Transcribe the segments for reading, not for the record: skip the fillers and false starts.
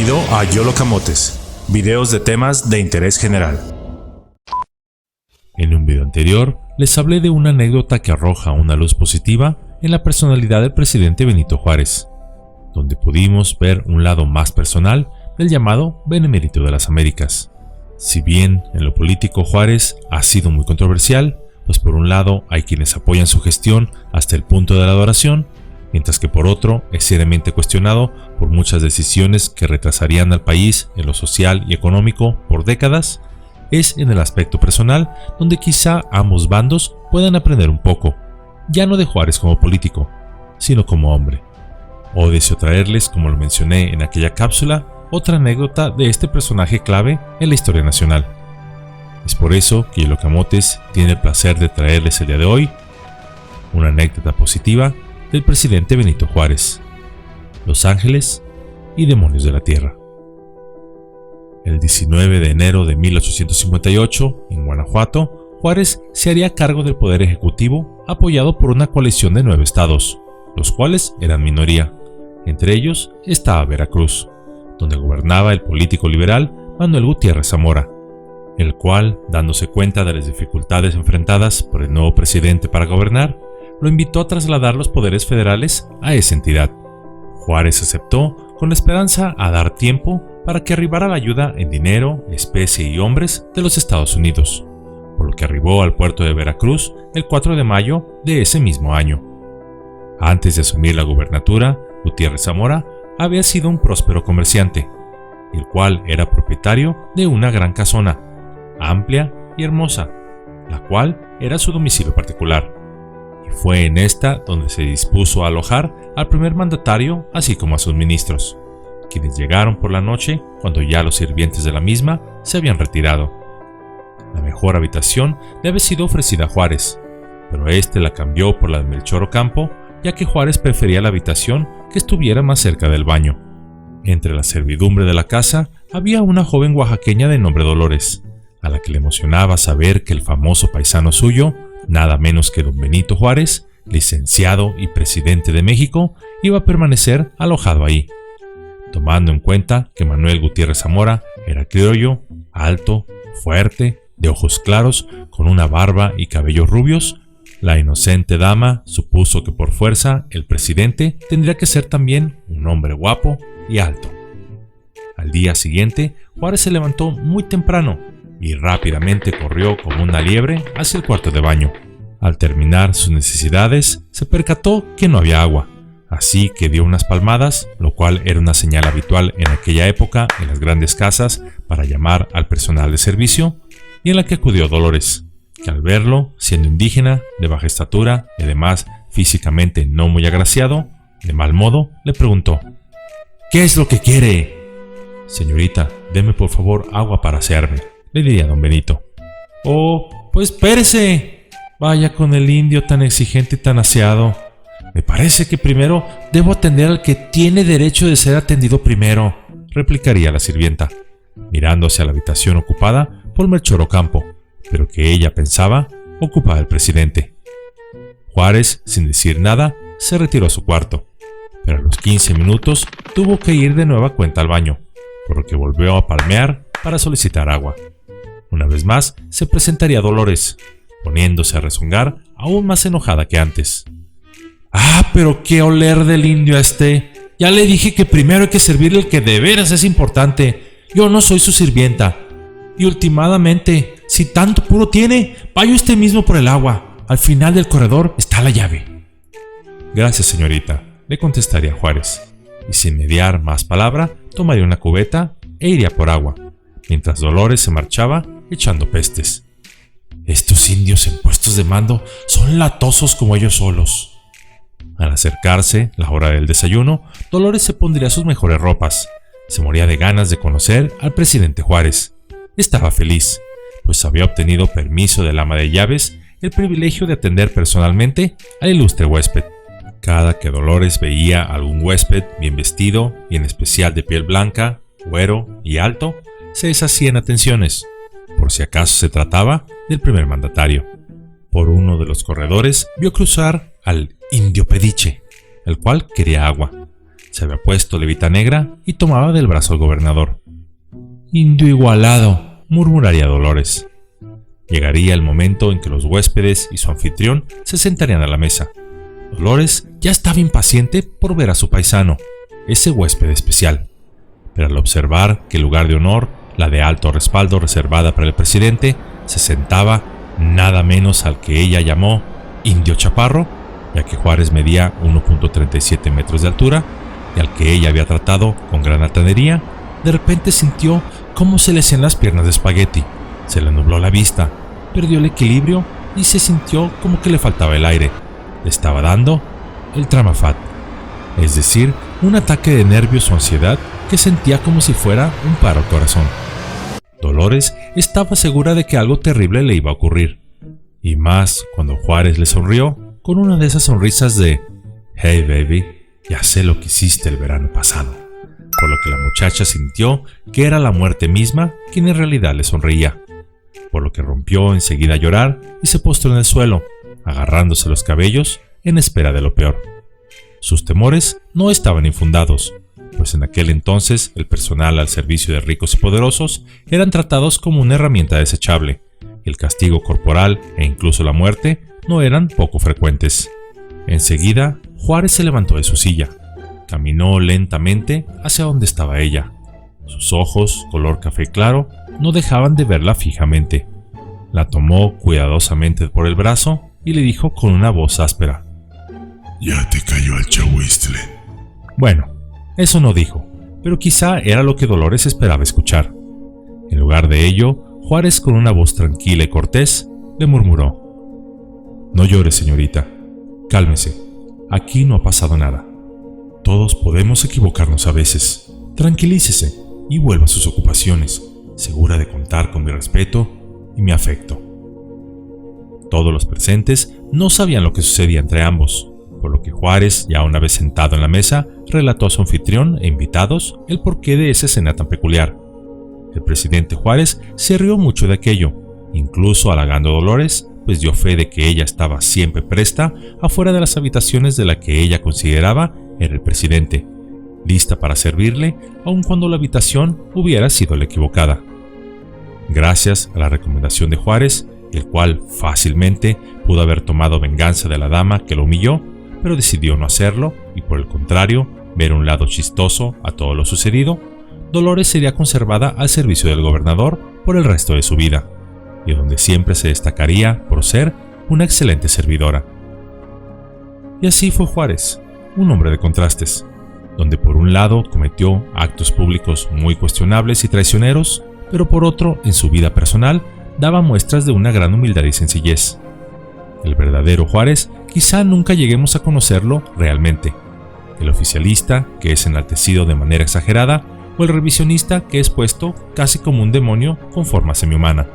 Bienvenido a YOLO Camotes, videos de temas de interés general. En un video anterior, les hablé de una anécdota que arroja una luz positiva en la personalidad del presidente Benito Juárez, donde pudimos ver un lado más personal del llamado Benemérito de las Américas. Si bien en lo político Juárez ha sido muy controversial, pues por un lado hay quienes apoyan su gestión hasta el punto de la adoración, mientras que por otro es seriamente cuestionado por muchas decisiones que retrasarían al país en lo social y económico por décadas. Es en el aspecto personal donde quizá ambos bandos puedan aprender un poco, ya no de Juárez como político, sino como hombre. Hoy deseo traerles, como lo mencioné en aquella cápsula, otra anécdota de este personaje clave en la historia nacional. Es por eso que YOLO Camotes tiene el placer de traerles el día de hoy una anécdota positiva del presidente Benito Juárez, los ángeles y demonios de la tierra. El 19 de enero de 1858, en Guanajuato, Juárez se haría cargo del poder ejecutivo apoyado por una coalición de 9 estados, los cuales eran minoría. Entre ellos estaba Veracruz, donde gobernaba el político liberal Manuel Gutiérrez Zamora, el cual, dándose cuenta de las dificultades enfrentadas por el nuevo presidente para gobernar, lo invitó a trasladar los poderes federales a esa entidad. Juárez aceptó con la esperanza a dar tiempo para que arribara la ayuda en dinero, especie y hombres de los Estados Unidos, por lo que arribó al puerto de Veracruz el 4 de mayo de ese mismo año. Antes de asumir la gubernatura, Gutiérrez Zamora había sido un próspero comerciante, el cual era propietario de una gran casona, amplia y hermosa, la cual era su domicilio particular. Y fue en esta donde se dispuso a alojar al primer mandatario así como a sus ministros, quienes llegaron por la noche cuando ya los sirvientes de la misma se habían retirado. La mejor habitación le había sido ofrecida a Juárez, pero este la cambió por la de Melchor Ocampo, ya que Juárez prefería la habitación que estuviera más cerca del baño. Entre la servidumbre de la casa había una joven oaxaqueña de nombre Dolores, a la que le emocionaba saber que el famoso paisano suyo, nada menos que don Benito Juárez, licenciado y presidente de México, iba a permanecer alojado ahí. Tomando en cuenta que Manuel Gutiérrez Zamora era criollo, alto, fuerte, de ojos claros, con una barba y cabellos rubios, la inocente dama supuso que por fuerza el presidente tendría que ser también un hombre guapo y alto. Al día siguiente, Juárez se levantó muy temprano y rápidamente corrió como una liebre hacia el cuarto de baño. Al terminar sus necesidades, se percató que no había agua, así que dio unas palmadas, lo cual era una señal habitual en aquella época en las grandes casas para llamar al personal de servicio, y en la que acudió Dolores, que al verlo, siendo indígena, de baja estatura y además físicamente no muy agraciado, de mal modo, le preguntó: «¿Qué es lo que quiere?» «Señorita, deme por favor agua para asearme», le diría don Benito. «Oh, pues espérese. Vaya con el indio tan exigente y tan aseado. Me parece que primero debo atender al que tiene derecho de ser atendido primero», replicaría la sirvienta, mirando hacia la habitación ocupada por Melchor Ocampo, pero que ella pensaba ocupaba el presidente. Juárez, sin decir nada, se retiró a su cuarto, pero a los 15 minutos tuvo que ir de nueva cuenta al baño, por lo que volvió a palmear para solicitar agua. Una vez más se presentaría Dolores, poniéndose a rezongar aún más enojada que antes. «Ah, pero qué oler del indio este. Ya le dije que primero hay que servirle el que de veras es importante. Yo no soy su sirvienta. Y últimamente, si tanto puro tiene, vaya usted mismo por el agua. Al final del corredor está la llave». «Gracias, señorita», le contestaría Juárez, y sin mediar más palabra, tomaría una cubeta e iría por agua, mientras Dolores se marchaba echando pestes. «Estos indios en puestos de mando son latosos como ellos solos». Al acercarse la hora del desayuno, Dolores se pondría sus mejores ropas. Se moría de ganas de conocer al presidente Juárez. Estaba feliz, pues había obtenido permiso del ama de llaves, el privilegio de atender personalmente al ilustre huésped. Cada que Dolores veía a algún huésped bien vestido y en especial de piel blanca, güero y alto, se deshacía en atenciones, por si acaso se trataba del primer mandatario. Por uno de los corredores vio cruzar al indio Pediche, el cual quería agua. Se había puesto levita negra y tomaba del brazo al gobernador. «Indio igualado», murmuraría Dolores. Llegaría el momento en que los huéspedes y su anfitrión se sentarían a la mesa. Dolores ya estaba impaciente por ver a su paisano, ese huésped especial. Pero al observar que el lugar de honor, la de alto respaldo reservada para el presidente, se sentaba nada menos al que ella llamó Indio Chaparro, ya que Juárez medía 1.37 metros de altura, y al que ella había tratado con gran altanería, de repente sintió cómo se le hacían las piernas de espagueti, se le nubló la vista, perdió el equilibrio y se sintió como que le faltaba el aire. Le estaba dando el tramafat, es decir, un ataque de nervios o ansiedad que sentía como si fuera un paro al corazón. Dolores estaba segura de que algo terrible le iba a ocurrir, y más cuando Juárez le sonrió con una de esas sonrisas de «Hey baby, ya sé lo que hiciste el verano pasado», por lo que la muchacha sintió que era la muerte misma quien en realidad le sonreía, por lo que rompió enseguida a llorar y se postró en el suelo, agarrándose los cabellos en espera de lo peor. Sus temores no estaban infundados, pues en aquel entonces el personal al servicio de ricos y poderosos eran tratados como una herramienta desechable, y el castigo corporal e incluso la muerte no eran poco frecuentes. Enseguida, Juárez se levantó de su silla, caminó lentamente hacia donde estaba ella. Sus ojos, color café claro, no dejaban de verla fijamente. La tomó cuidadosamente por el brazo y le dijo con una voz áspera: «Ya te cayó el chahuistle». Bueno, eso no dijo, pero quizá era lo que Dolores esperaba escuchar. En lugar de ello, Juárez, con una voz tranquila y cortés, le murmuró: «No llore, señorita. Cálmese. Aquí no ha pasado nada. Todos podemos equivocarnos a veces. Tranquilícese y vuelva a sus ocupaciones, segura de contar con mi respeto y mi afecto». Todos los presentes no sabían lo que sucedía entre ambos, por lo que Juárez, ya una vez sentado en la mesa, relató a su anfitrión e invitados el porqué de esa escena tan peculiar. El presidente Juárez se rió mucho de aquello, incluso halagando a Dolores, pues dio fe de que ella estaba siempre presta afuera de las habitaciones de la que ella consideraba era el presidente, lista para servirle aun cuando la habitación hubiera sido la equivocada. Gracias a la recomendación de Juárez, el cual fácilmente pudo haber tomado venganza de la dama que lo humilló, pero decidió no hacerlo y por el contrario, ver un lado chistoso a todo lo sucedido, Dolores sería conservada al servicio del gobernador por el resto de su vida, y donde siempre se destacaría por ser una excelente servidora. Y así fue Juárez, un hombre de contrastes, donde por un lado cometió actos públicos muy cuestionables y traicioneros, pero por otro, en su vida personal, daba muestras de una gran humildad y sencillez. El verdadero Juárez quizá nunca lleguemos a conocerlo realmente. El oficialista, que es enaltecido de manera exagerada, o el revisionista, que es puesto casi como un demonio con forma semihumana.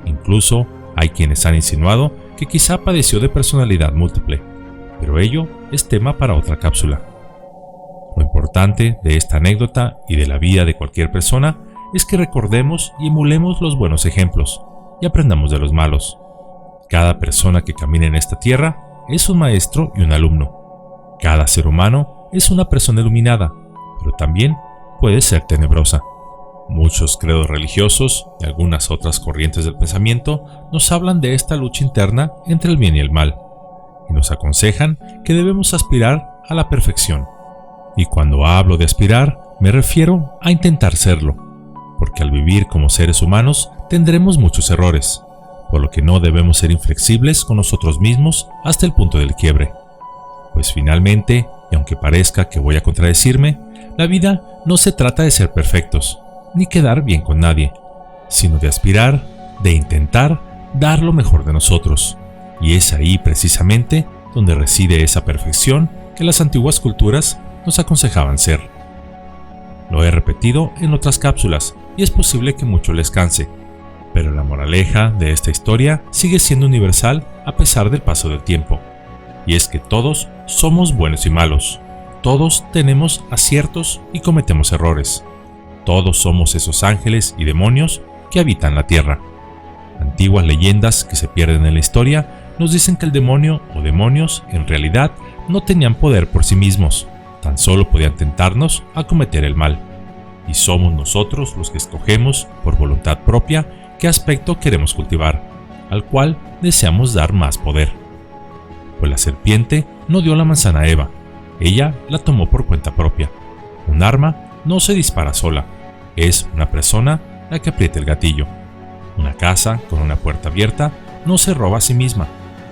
Incluso hay quienes han insinuado que quizá padeció de personalidad múltiple, pero ello es tema para otra cápsula. Lo importante de esta anécdota y de la vida de cualquier persona es que recordemos y emulemos los buenos ejemplos y aprendamos de los malos. Cada persona que camina en esta tierra es un maestro y un alumno. Cada ser humano es una persona iluminada, pero también puede ser tenebrosa. Muchos credos religiosos y algunas otras corrientes del pensamiento nos hablan de esta lucha interna entre el bien y el mal, y nos aconsejan que debemos aspirar a la perfección. Y cuando hablo de aspirar, me refiero a intentar serlo, porque al vivir como seres humanos tendremos muchos errores, por lo que no debemos ser inflexibles con nosotros mismos hasta el punto del quiebre. Pues finalmente, y aunque parezca que voy a contradecirme, la vida no se trata de ser perfectos, ni quedar bien con nadie, sino de aspirar, de intentar dar lo mejor de nosotros. Y es ahí precisamente donde reside esa perfección que las antiguas culturas nos aconsejaban ser. Lo he repetido en otras cápsulas y es posible que mucho les canse, pero la moraleja de esta historia sigue siendo universal a pesar del paso del tiempo, y es que todos somos buenos y malos, todos tenemos aciertos y cometemos errores, todos somos esos ángeles y demonios que habitan la tierra. Antiguas leyendas que se pierden en la historia nos dicen que el demonio o demonios en realidad no tenían poder por sí mismos, tan solo podían tentarnos a cometer el mal, y somos nosotros los que escogemos por voluntad propia qué aspecto queremos cultivar, al cual deseamos dar más poder. Pues la serpiente no dio la manzana a Eva, ella la tomó por cuenta propia. Un arma no se dispara sola, es una persona la que aprieta el gatillo. Una casa con una puerta abierta no se roba a sí misma,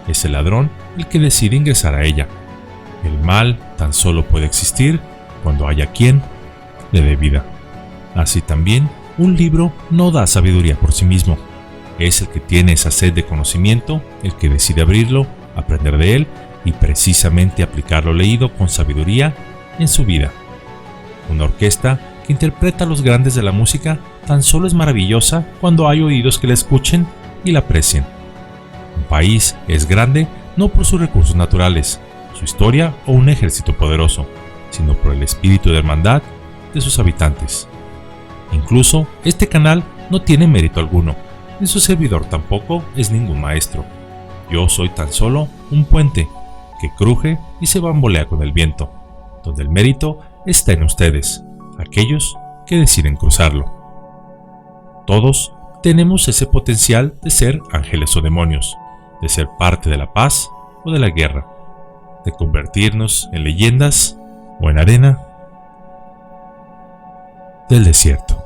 es el ladrón el que decide ingresar a ella. El mal tan solo puede existir cuando haya quien le dé vida. Así también, un libro no da sabiduría por sí mismo. Es el que tiene esa sed de conocimiento, el que decide abrirlo, aprender de él y precisamente aplicar lo leído con sabiduría en su vida. Una orquesta que interpreta a los grandes de la música tan solo es maravillosa cuando hay oídos que la escuchen y la aprecien. Un país es grande no por sus recursos naturales, su historia o un ejército poderoso, sino por el espíritu de hermandad de sus habitantes. Incluso este canal no tiene mérito alguno, ni su servidor tampoco es ningún maestro. Yo soy tan solo un puente que cruje y se bambolea con el viento, donde el mérito está en ustedes, aquellos que deciden cruzarlo. Todos tenemos ese potencial de ser ángeles o demonios, de ser parte de la paz o de la guerra, de convertirnos en leyendas o en arena del desierto.